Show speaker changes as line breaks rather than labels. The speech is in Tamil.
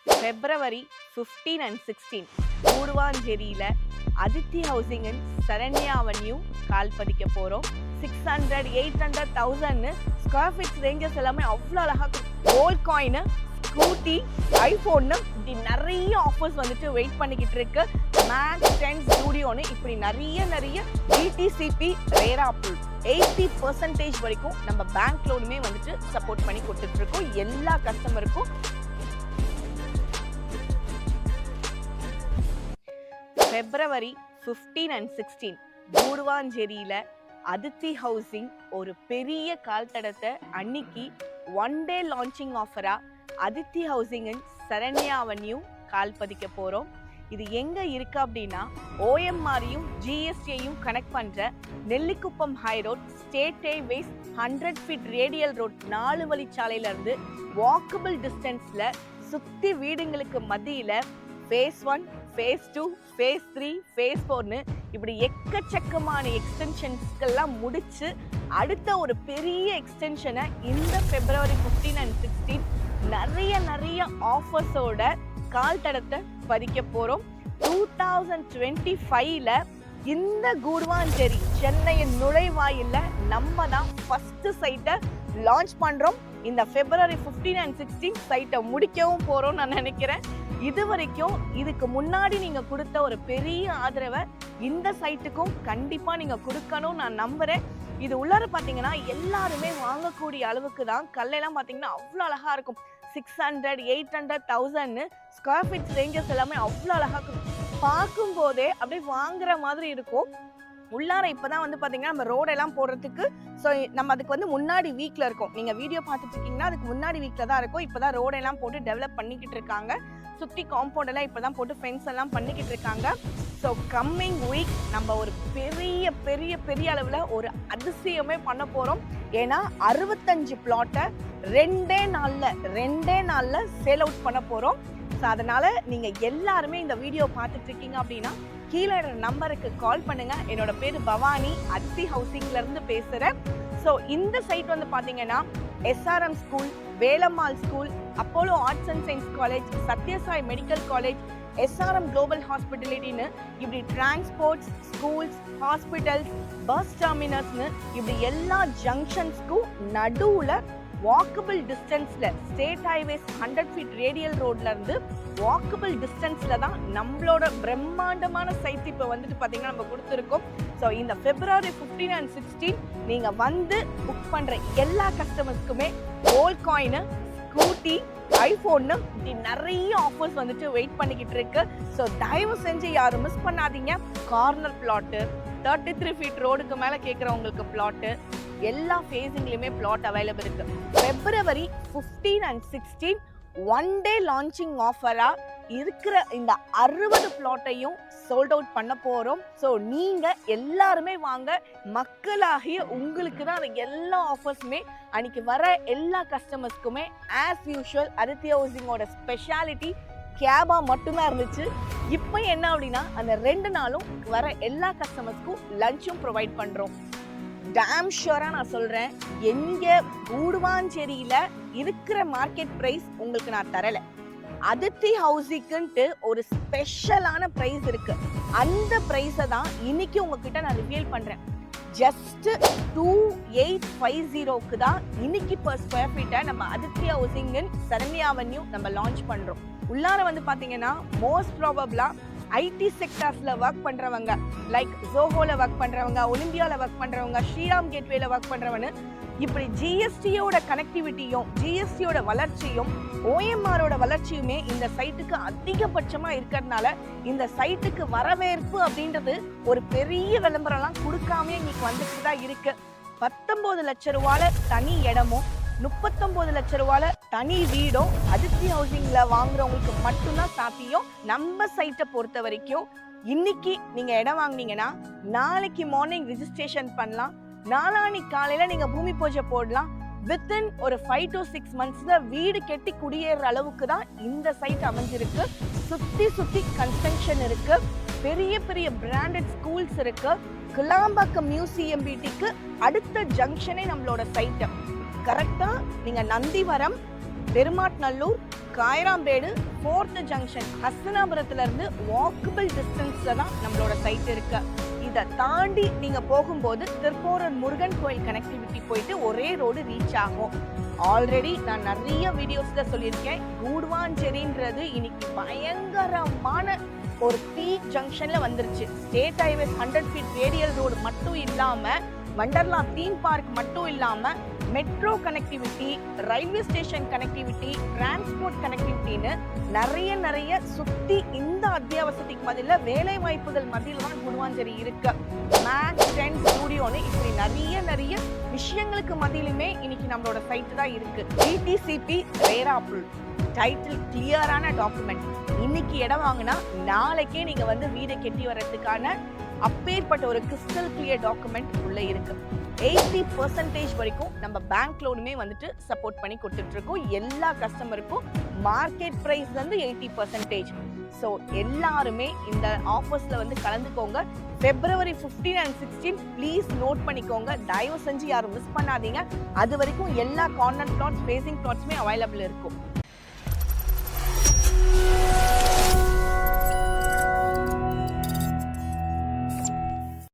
February 15 and 16 கூடுவாஞ்சேரியில Adithi housing and Saranya avenue கால் பதிக்க போகிறோம். 600, 800, 1000 ஸ்கொயர் ஃபீட் ரேஞ்சஸ் எல்லாமே அவ்வளோ அழகாக கோல்ட் காயின், ஸ்கூட்டி, ஐஃபோன்னு இப்படி நிறைய ஆஃபர்ஸ் வந்துட்டு வெயிட் பண்ணிக்கிட்டு இருக்கு. மேக்ஸ் 10 ஸ்டூடியோன்னு இப்படி நிறைய டிடிசிபி ரேரா அப்ரூவ் 80% வரைக்கும் நம்ம பேங்க் லோனுமே வந்துட்டு சப்போர்ட் பண்ணி கொடுத்துட்டு இருக்கோம் எல்லா கஸ்டமருக்கும். February 15 and 16 கூடுவாஞ்சேரியில அதித்தி ஹவுசிங் ஒரு பெரிய கால் தடத்தை அன்னைக்கு 1 day லான்ச்சிங் ஆஃபரா Adithi housing and Saranya avenue கால் பதிக்க போறோம். இது எங்க இருக்கு அப்படின்னா ஓஎம்ஆரையும் ஜிஎஸ்டியையும் கனெக்ட் பண்ற Nellikuppam high road, state highways 100 feet radial road 4 வழிச்சாலையில இருந்து வாக்கபிள் டிஸ்டன்ஸ்ல சுத்தி வீடுங்களுக்கு மத்தியில phase 1, phase 2, phase 3, phase 4ன்னு இப்படி எக்கச்சக்கமான எக்ஸ்டென்ஷன்ஸ்கெல்லாம் முடிச்சு அடுத்த ஒரு பெரிய எக்ஸ்டென்ஷனை இந்த February 15 and 16 நிறைய ஆஃபர்ஸோட கால் தடத்தை பதிக்க போறோம். 2025ல இந்த கூடுவாஞ்சேரி சென்னையின் நுழைவாயில நம்ம தான் ஃபர்ஸ்ட் சைட்டை லான்ச் பண்றோம். இந்த February 15 and 16 சைட்டை முடிக்கவும் போறோம் நான் நினைக்கிறேன். இது வரைக்கும் இதுக்கு முன்னாடி நீங்க கொடுத்த ஒரு பெரிய ஆதரவை இந்த சைட்டுக்கும் கண்டிப்பா நீங்க கொடுக்கணும் நான் நம்புறேன். இது உள்ளார பாத்தீங்கன்னா எல்லாருமே வாங்கக்கூடிய அளவுக்கு தான் கல்லெல்லாம் பாத்தீங்கன்னா அவ்வளோ அழகா இருக்கும். 600, 800, 1000 ஸ்கொயர் ஃபீட் ரேஞ்சஸ் எல்லாமே அவ்வளோ அழகா இருக்கும். பார்க்கும் போதே அப்படியே வாங்குற மாதிரி இருக்கும். உள்ளார இப்பதான் வந்து பாத்தீங்கன்னா நம்ம ரோடெல்லாம் போடுறதுக்கு நம்ம அதுக்கு வந்து முன்னாடி வீக்ல இருக்கோம். நீங்க வீடியோ பார்த்துட்டு இருக்கீங்கன்னா அதுக்கு முன்னாடி வீக்ல தான் இருக்கும். இப்பதான் ரோடெல்லாம் போட்டு டெவலப் பண்ணிக்கிட்டு இருக்காங்க. சுத்தி காம்பவுண்ட் எல்லாம் இப்பதான் போட்டு ஃபென்ஸ் எல்லாம் பண்ணிக்கிட்டு இருக்காங்க. ஸோ கம்மிங் வீக் நம்ம ஒரு பெரிய அளவில் ஒரு அதிசயமே பண்ண போறோம். ஏன்னா 65 பிளாட்டை ரெண்டே நாள்ல சேல் அவுட் பண்ண போறோம். ஸோ அதனால நீங்க எல்லாருமே இந்த வீடியோ பார்த்துட்டு இருக்கீங்க அப்படின்னா கீழே நம்பருக்கு கால் பண்ணுங்க. என்னோட பேரு பவானி, அதித்தி ஹவுசிங்ல இருந்து பேசுறேன். ஸோ இந்த சைட் வந்து பாத்தீங்கன்னா SRM school, Velammal school, Apollo arts and science college, Sathya Sai medical college, SRM global ஹாஸ்பிட்டலிட்டின்னு இப்படி டிரான்ஸ்போர்ட்ஸ், ஸ்கூல்ஸ், ஹாஸ்பிட்டல்ஸ், பஸ் டெர்மினஸ்னு இப்படி எல்லா ஜங்ஷன்ஸ்க்கும் நடுவுல வாக்கபிள் டிஸ்டன்ஸ்ல ஸ்டேட் ஹைவேஸ் 100 feet ரேடியல் ரோட்ல இருந்து வாக்கபிள் டிஸ்டன்ஸ்ல தான் நம்மளோட பிரம்மாண்டமான சைட் இப்போ வந்துட்டு பாத்தீங்கன்னா நம்ம கொடுத்துருக்கோம். ஸோ இந்த February 15 and 16 நீங்க வந்து புக் பண்ற எல்லா கஸ்டமர்ஸ்க்குமே கோல்ட் காயின், ஸ்கூட்டி, ஐஃபோன்னு இப்படி நிறைய ஆஃபர்ஸ் வந்துட்டு வெயிட் பண்ணிக்கிட்டு இருக்கு. ஸோ தயவு செஞ்சு யாரும் மிஸ் பண்ணாதீங்க. கார்னர் பிளாட்டு, 33 feet ரோடுக்கு மேல கேட்குறவங்களுக்கு பிளாட்டு, எல்லா ஃபேஸிங்லயுமே பிளாட் அவைலபிள் இருக்கு. February 15 and 16 1 day லான்ச்சிங் ஆஃபரா இருக்கிற இந்த 60 பிளாட்டையும் சோல்ட் அவுட் பண்ண போறோம். ஸோ நீங்க எல்லாருமே வாங்க. மக்களாகிய உங்களுக்கு தான் அந்த எல்லா ஆஃபர்ஸுமே அன்னைக்கு வர எல்லா கஸ்டமர்ஸ்க்குமே ஆஸ் யூஷுவல் அதித்தி ஹவுசிங்கோட ஸ்பெஷாலிட்டி கேபா மட்டும்தான் இருந்துச்சு. இப்போ என்ன அப்படின்னா அந்த 2 நாளும் வர எல்லா கஸ்டமர்ஸ்க்கும் லஞ்சும் ப்ரொவைட் பண்றோம். டேம் ஷூரா நான் சொல்றேன், எங்க கூடுவாஞ்சேரியில இருக்கிற மார்க்கெட் பிரைஸ் உங்களுக்கு நான் தரல. அதித்தி ஹவுசிங்ன்ட்டு ஒரு ஸ்பெஷலான பிரைஸ் இருக்கு. அந்த பிரைஸை தான் இன்னைக்கு உங்ககிட்ட நான் ரிவீல் பண்றேன். ஜஸ்ட் 2850க்கு தான் இன்னைக்கு per square feet நம்ம அதித்தி ஹவுசிங் சரண்யா அவென்யூ நம்ம லான்ச் பண்றோம். உள்ளார வந்து பாத்தீங்கன்னா மோஸ்ட் ப்ராபபிளா ஐடி செக்டார்ஸ்ல ஒர்க் பண்றவங்க, லைக் ஜோஹோல ஒர்க் பண்றவங்க, ஒலிம்பியால ஒர்க் பண்றவங்க, ஸ்ரீராம் கேட்வேல ஒர்க் பண்றவங்க, இப்படி ஜிஎஸ்டியோட கனெக்டிவிட்டியும் ஜிஎஸ்டியோட வளர்ச்சியும் ஓஎம்ஆரோட வளர்ச்சியுமே இந்த சைட்டுக்கு அதிகபட்சமா இருக்கிறதுனால இந்த சைட்டுக்கு வரவேற்பு அப்படின்றது ஒரு பெரிய விளம்பரம்லாம் கொடுக்காம இன்னைக்கு வந்துட்டு தான் இருக்கு. 19 லட்ச ரூபால தனி இடமும் 39 லட்ச ரூபால தனி வீடும் அதித்தி ஹவுசிங்ல வாங்குறவங்களுக்கு மட்டும்தான் சாத்தியம். நம்ம சைட்டை பொறுத்த வரைக்கும் இன்னைக்கு நீங்க இடம் வாங்கினீங்கன்னா நாளைக்கு மார்னிங் ரிஜிஸ்ட்ரேஷன் பண்ணலாம். நாளான்னைக்கு காலையில நீங்க பூமி பூஜை போடலாம். வித்தின் ஒரு 5 to 6 monthsல வீடு கட்டி குடியேற அளவுக்கு தான் இந்த சைட் அமைஞ்சிருக்கு. சுத்தி கன்ஸ்ட்ரக்ஷன் இருக்கு. பெரிய பிராண்டட் ஸ்கூல்ஸ் இருக்கு. கிளாம்பாக்கம் மியூசியம் பிடிக்கு அடுத்த ஜங்ஷனே நம்மளோட சைட். கரெக்டா நீங்க நந்திவரம், பெருமாட்நல்லூர், காயராம்பேடு 4th ஜங்ஷன் ஹஸ்தினாபுரத்துல இருந்து வாக்கபிள் டிஸ்டன்ஸ்ல தான் நம்மளோட சைட் இருக்கு. இதை தாண்டி நீங்க போகும்போது திருப்போரூர் முருகன் கோயில் கனெக்டிவிட்டி போயிட்டு ஒரே ரோடு ரீச் ஆகும். ஆல்ரெடி நான் நிறைய வீடியோஸ்ல சொல்லியிருக்கேன், கூடுவாஞ்சேரின்றது இன்னைக்கு பயங்கரமான ஒரு பீக் ஜங்ஷன்ல வந்துருச்சு. State highways 100 feet radial road மட்டும் இல்லாம வண்டர்லா தீம் பார்க் மட்டும் இல்லாம metro connectivity, railway station connectivity, transport கனெக்டிவிட்டின்னு நிறைய சுத்தி இந்த அத்தியாவசியத்துக்கு மத்தியில வேலை வாய்ப்புகள் மத்தியில் தான் கூடுவாஞ்சேரி இருக்கு. மேக்ஸ் 10 ஸ்டுடியோன்னு இப்படி நிறைய விஷயங்களுக்கு மத்தியிலுமே இன்னைக்கு நம்மளோட சைட் தான் இருக்கு. டிடிசிபி ரேராப்புல் டைட்டில் கிளியரான டாக்குமெண்ட். இன்னைக்கு இடம் வாங்கினா நாளைக்கே நீங்க வந்து வீடை கட்டி வர்றதுக்கான அப்பேற்பட்ட ஒரு கிறிஸ்டல் கிளியர் டாக்குமெண்ட் உள்ள இருக்கு. 80% வரைக்கும் நம்ம பேங்க் லோனுமே வந்துட்டு சப்போர்ட் பண்ணி கொடுத்துட்டு இருக்கோம் எல்லா கஸ்டமருக்கும். மார்க்கெட் பிரைஸ்ல இருந்து 80%. ஸோ எல்லாருமே இந்த ஆஃபர்ஸ்ல வந்து கலந்துக்கோங்க. February 15 and 16 ப்ளீஸ் நோட் பண்ணிக்கோங்க. தயவு செஞ்சு யாரும் மிஸ் பண்ணாதீங்க. அது வரைக்கும் எல்லா கார்னர் பிளாட்ஸ், ஃபேசிங் பிளாட்ஸுமே அவைலபிள் இருக்கும்.